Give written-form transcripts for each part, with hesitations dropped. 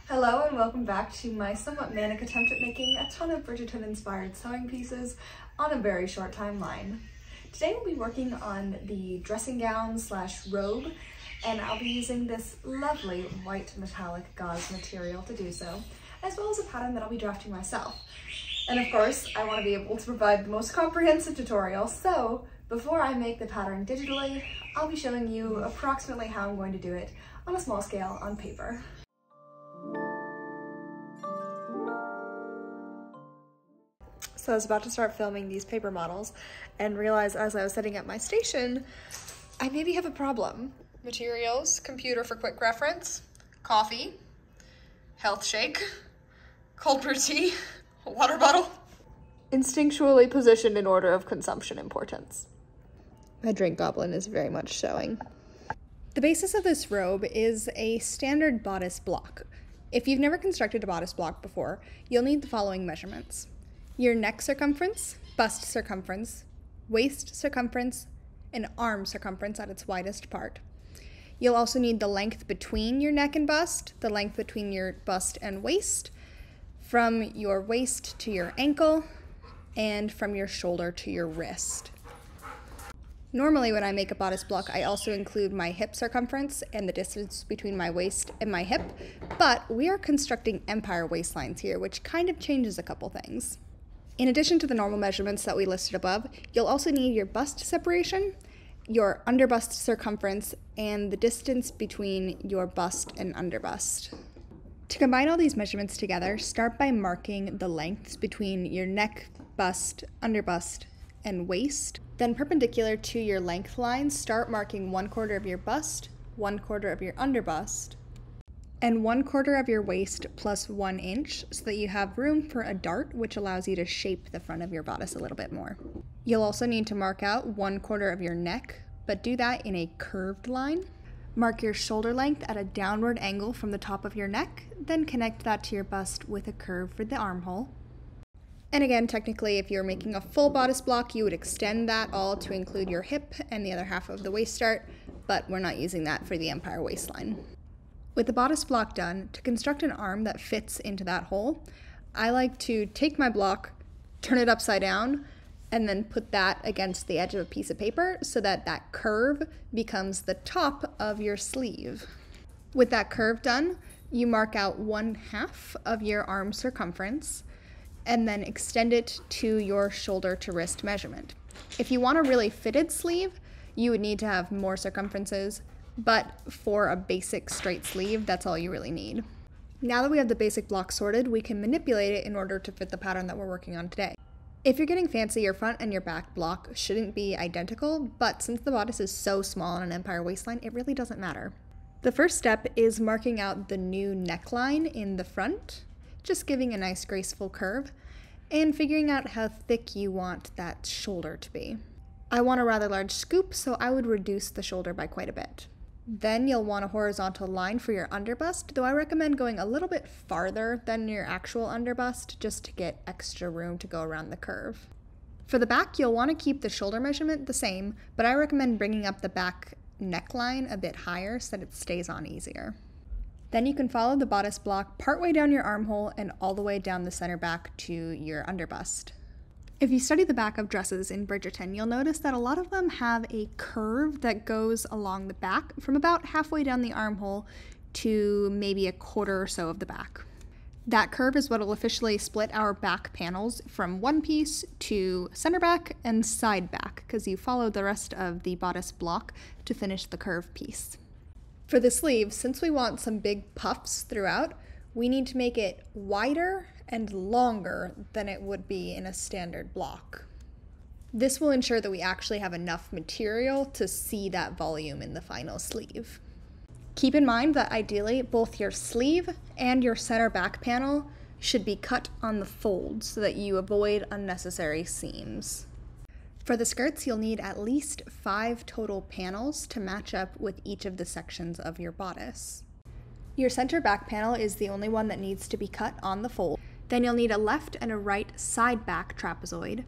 Hello and welcome back to my somewhat manic attempt at making a ton of Bridgerton inspired sewing pieces on a very short timeline. Today we'll be working on the dressing gown slash robe, and I'll be using this lovely white metallic gauze material to do so, as well as a pattern that I'll be drafting myself. And of course, I want to be able to provide the most comprehensive tutorial, so before I make the pattern digitally, I'll be showing you approximately how I'm going to do it on a small scale on paper. So I was about to start filming these paper models and realized as I was setting up my station, I maybe have a problem. Materials, computer for quick reference, coffee, health shake, cold brew tea, a water bottle. Instinctually positioned in order of consumption importance. My drink goblin is very much showing. The basis of this robe is a standard bodice block. If you've never constructed a bodice block before, you'll need the following measurements: your neck circumference, bust circumference, waist circumference, and arm circumference at its widest part. You'll also need the length between your neck and bust, the length between your bust and waist, from your waist to your ankle, and from your shoulder to your wrist. Normally when I make a bodice block, I also include my hip circumference and the distance between my waist and my hip, but we are constructing empire waistlines here, which kind of changes a couple things. In addition to the normal measurements that we listed above, you'll also need your bust separation, your underbust circumference, and the distance between your bust and underbust. To combine all these measurements together, start by marking the lengths between your neck, bust, underbust, and waist. Then perpendicular to your length lines, start marking 1/4 of your bust, 1/4 of your underbust, and 1/4 of your waist plus 1 inch so that you have room for a dart, which allows you to shape the front of your bodice a little bit more. You'll also need to mark out 1/4 of your neck, but do that in a curved line. Mark your shoulder length at a downward angle from the top of your neck, then connect that to your bust with a curve for the armhole. And again, technically, if you're making a full bodice block, you would extend that all to include your hip and the other half of the waist dart, but we're not using that for the empire waistline. With the bodice block done, to construct an arm that fits into that hole, I like to take my block, turn it upside down, and then put that against the edge of a piece of paper so that that curve becomes the top of your sleeve. With that curve done, you mark out 1/2 of your arm circumference and then extend it to your shoulder to wrist measurement. If you want a really fitted sleeve, you would need to have more circumferences, but for a basic straight sleeve, that's all you really need. Now that we have the basic block sorted, we can manipulate it in order to fit the pattern that we're working on today. If you're getting fancy, your front and your back block shouldn't be identical, but since the bodice is so small on an empire waistline, it really doesn't matter. The first step is marking out the new neckline in the front, just giving a nice graceful curve, and figuring out how thick you want that shoulder to be. I want a rather large scoop, so I would reduce the shoulder by quite a bit. Then you'll want a horizontal line for your underbust, though I recommend going a little bit farther than your actual underbust just to get extra room to go around the curve. For the back, you'll want to keep the shoulder measurement the same, but I recommend bringing up the back neckline a bit higher so that it stays on easier. Then you can follow the bodice block partway down your armhole and all the way down the center back to your underbust. If you study the back of dresses in Bridgerton, you'll notice that a lot of them have a curve that goes along the back from about halfway down the armhole to maybe a quarter or so of the back. That curve is what will officially split our back panels from one piece to center back and side back, because you follow the rest of the bodice block to finish the curve piece. For the sleeve, since we want some big puffs throughout, we need to make it wider and longer than it would be in a standard block. This will ensure that we actually have enough material to see that volume in the final sleeve. Keep in mind that ideally both your sleeve and your center back panel should be cut on the fold so that you avoid unnecessary seams. For the skirts, you'll need at least 5 total panels to match up with each of the sections of your bodice. Your center back panel is the only one that needs to be cut on the fold. Then you'll need a left and a right side back trapezoid,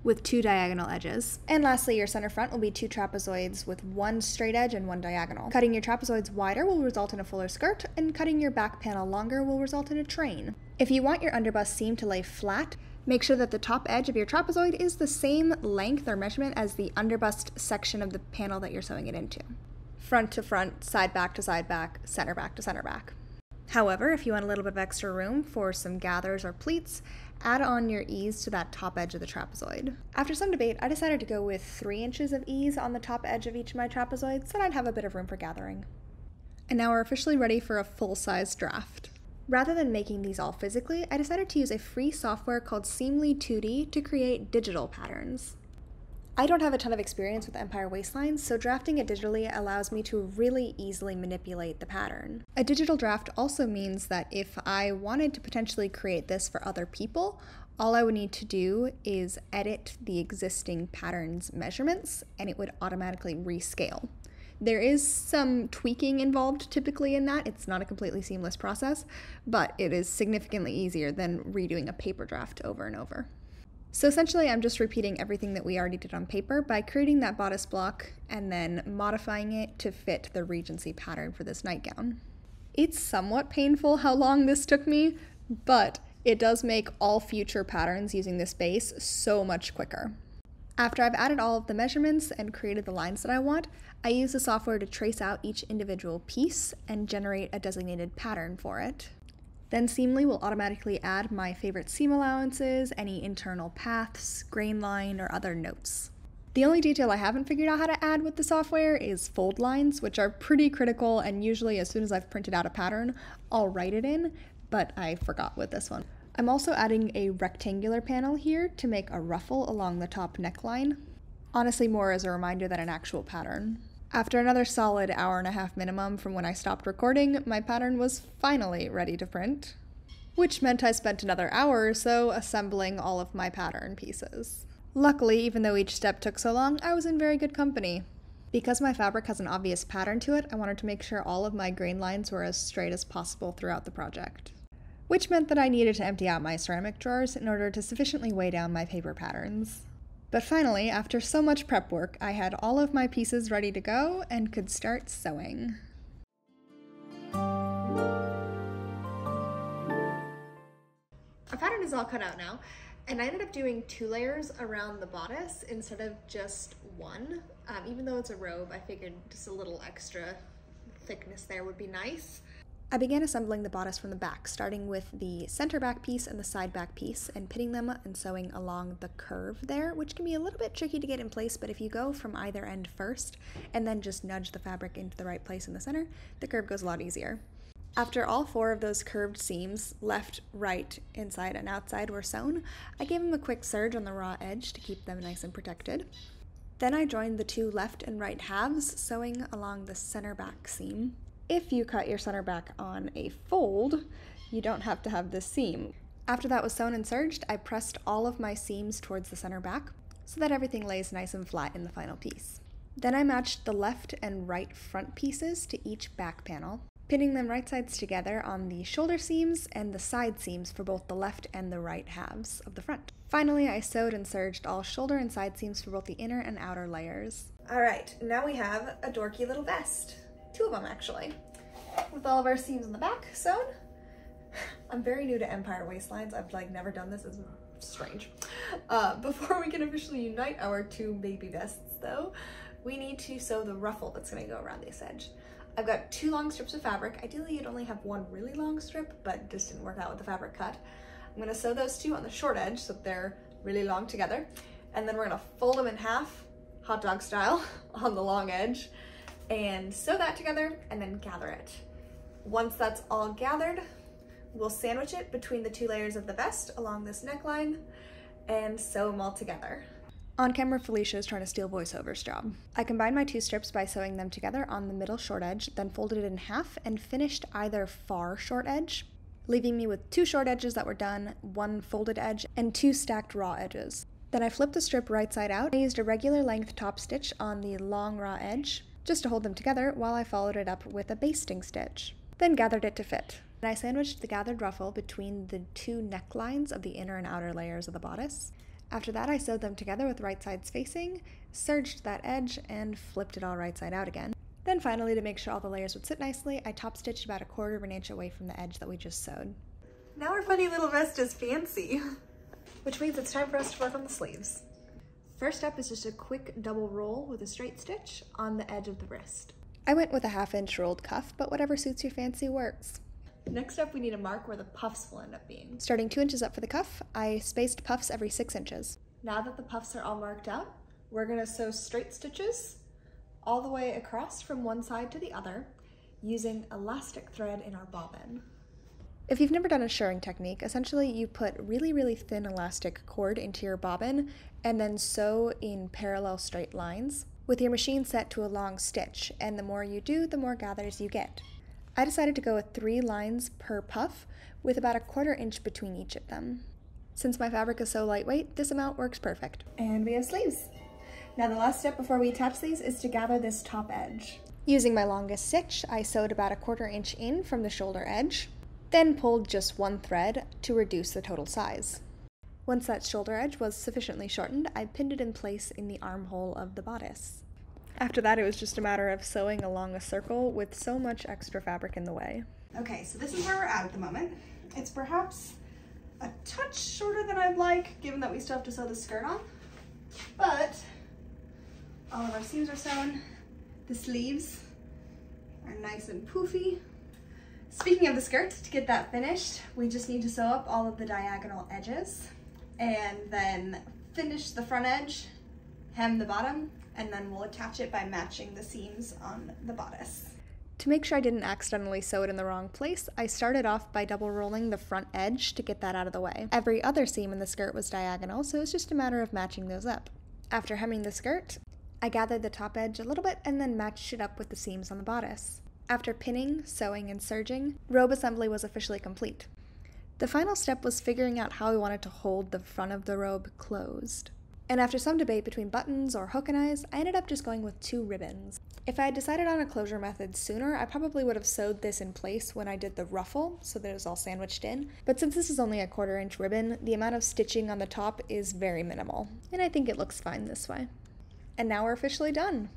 with 2 diagonal edges. And lastly, your center front will be 2 trapezoids with 1 straight edge and 1 diagonal. Cutting your trapezoids wider will result in a fuller skirt, and cutting your back panel longer will result in a train. If you want your underbust seam to lay flat, make sure that the top edge of your trapezoid is the same length or measurement as the underbust section of the panel that you're sewing it into. Front to front, side back to side back, center back to center back. However, if you want a little bit of extra room for some gathers or pleats, add on your ease to that top edge of the trapezoid. After some debate, I decided to go with 3 inches of ease on the top edge of each of my trapezoids so that I'd have a bit of room for gathering. And now we're officially ready for a full-size draft. Rather than making these all physically, I decided to use a free software called Seamly 2D to create digital patterns. I don't have a ton of experience with Empire waistlines, so drafting it digitally allows me to really easily manipulate the pattern. A digital draft also means that if I wanted to potentially create this for other people, all I would need to do is edit the existing pattern's measurements and it would automatically rescale. There is some tweaking involved typically in that. It's not a completely seamless process, but it is significantly easier than redoing a paper draft over and over. So essentially, I'm just repeating everything that we already did on paper by creating that bodice block and then modifying it to fit the Regency pattern for this nightgown. It's somewhat painful how long this took me, but it does make all future patterns using this base so much quicker. After I've added all of the measurements and created the lines that I want, I use the software to trace out each individual piece and generate a designated pattern for it. Then Seamly will automatically add my favorite seam allowances, any internal paths, grain line, or other notes. The only detail I haven't figured out how to add with the software is fold lines, which are pretty critical, and usually as soon as I've printed out a pattern, I'll write it in, but I forgot with this one. I'm also adding a rectangular panel here to make a ruffle along the top neckline. Honestly, more as a reminder than an actual pattern. After another solid hour-and-a-half minimum from when I stopped recording, my pattern was finally ready to print, which meant I spent another hour or so assembling all of my pattern pieces. Luckily, even though each step took so long, I was in very good company. Because my fabric has an obvious pattern to it, I wanted to make sure all of my grain lines were as straight as possible throughout the project, which meant that I needed to empty out my ceramic drawers in order to sufficiently weigh down my paper patterns. But finally, after so much prep work, I had all of my pieces ready to go and could start sewing. Our pattern is all cut out now, and I ended up doing 2 layers around the bodice instead of just 1. Even though it's a robe, I figured just a little extra thickness there would be nice. I began assembling the bodice from the back, starting with the center back piece and the side back piece, and pinning them and sewing along the curve there, which can be a little bit tricky to get in place, but if you go from either end first, and then just nudge the fabric into the right place in the center, the curve goes a lot easier. After all 4 of those curved seams, left, right, inside, and outside, were sewn, I gave them a quick serge on the raw edge to keep them nice and protected. Then I joined the 2 left and right halves, sewing along the center back seam. If you cut your center back on a fold, you don't have to have this seam. After that was sewn and serged, I pressed all of my seams towards the center back so that everything lays nice and flat in the final piece. Then I matched the left and right front pieces to each back panel, pinning them right sides together on the shoulder seams and the side seams for both the left and the right halves of the front. Finally, I sewed and serged all shoulder and side seams for both the inner and outer layers. All right, now we have a dorky little vest. 2 of them actually, with all of our seams in the back sewn. I'm very new to Empire waistlines. I've never done this. It's strange. Before we can officially unite our 2 baby vests though, we need to sew the ruffle that's gonna go around this edge. I've got 2 long strips of fabric. Ideally you'd only have 1 really long strip, but just didn't work out with the fabric cut. I'm gonna sew those 2 on the short edge so that they're really long together, and then we're gonna fold them in half, hot dog style, on the long edge, and sew that together and then gather it. Once that's all gathered, we'll sandwich it between the 2 layers of the vest along this neckline and sew them all together. On camera, Felicia is trying to steal voiceover's job. I combined my 2 strips by sewing them together on the middle short edge, then folded it in half and finished either far short edge, leaving me with 2 short edges that were done, 1 folded edge, and 2 stacked raw edges. Then I flipped the strip right side out. I used a regular length top stitch on the long raw edge, just to hold them together while I followed it up with a basting stitch, then gathered it to fit. And I sandwiched the gathered ruffle between the 2 necklines of the inner and outer layers of the bodice, After that, I sewed them together with right sides facing, serged that edge, and flipped it all right side out again. Then finally, to make sure all the layers would sit nicely, I top stitched about 1/4 of an inch away from the edge that we just sewed. Now our funny little vest is fancy, which means it's time for us to work on the sleeves. First up is just a quick double roll with a straight stitch on the edge of the wrist. I went with a 1/2 inch rolled cuff, but whatever suits your fancy works. Next up, we need to mark where the puffs will end up being. Starting 2 inches up for the cuff, I spaced puffs every 6 inches. Now that the puffs are all marked out, we're gonna sew straight stitches all the way across from one side to the other using elastic thread in our bobbin. If you've never done a shirring technique, essentially you put really thin elastic cord into your bobbin and then sew in parallel straight lines with your machine set to a long stitch, and the more you do, the more gathers you get. I decided to go with 3 lines per puff with about 1/4 inch between each of them. Since my fabric is so lightweight, this amount works perfect. And we have sleeves. Now the last step before we attach these is to gather this top edge. Using my longest stitch, I sewed about 1/4 inch in from the shoulder edge, then pulled just 1 thread to reduce the total size. Once that shoulder edge was sufficiently shortened, I pinned it in place in the armhole of the bodice. After that, it was just a matter of sewing along a circle with so much extra fabric in the way. Okay, so this is where we're at the moment. It's perhaps a touch shorter than I'd like, given that we still have to sew the skirt on, but all of our seams are sewn. The sleeves are nice and poofy. Speaking of the skirt, to get that finished, we just need to sew up all of the diagonal edges and then finish the front edge, hem the bottom, and then we'll attach it by matching the seams on the bodice. To make sure I didn't accidentally sew it in the wrong place, I started off by double rolling the front edge to get that out of the way. Every other seam in the skirt was diagonal, so it's just a matter of matching those up. After hemming the skirt, I gathered the top edge a little bit and then matched it up with the seams on the bodice. After pinning, sewing, and serging, robe assembly was officially complete. The final step was figuring out how we wanted to hold the front of the robe closed. And after some debate between buttons or hook and eyes, I ended up just going with 2 ribbons. If I had decided on a closure method sooner, I probably would have sewed this in place when I did the ruffle, so that it was all sandwiched in. But since this is only a 1/4 inch ribbon, the amount of stitching on the top is very minimal, and I think it looks fine this way. And now we're officially done.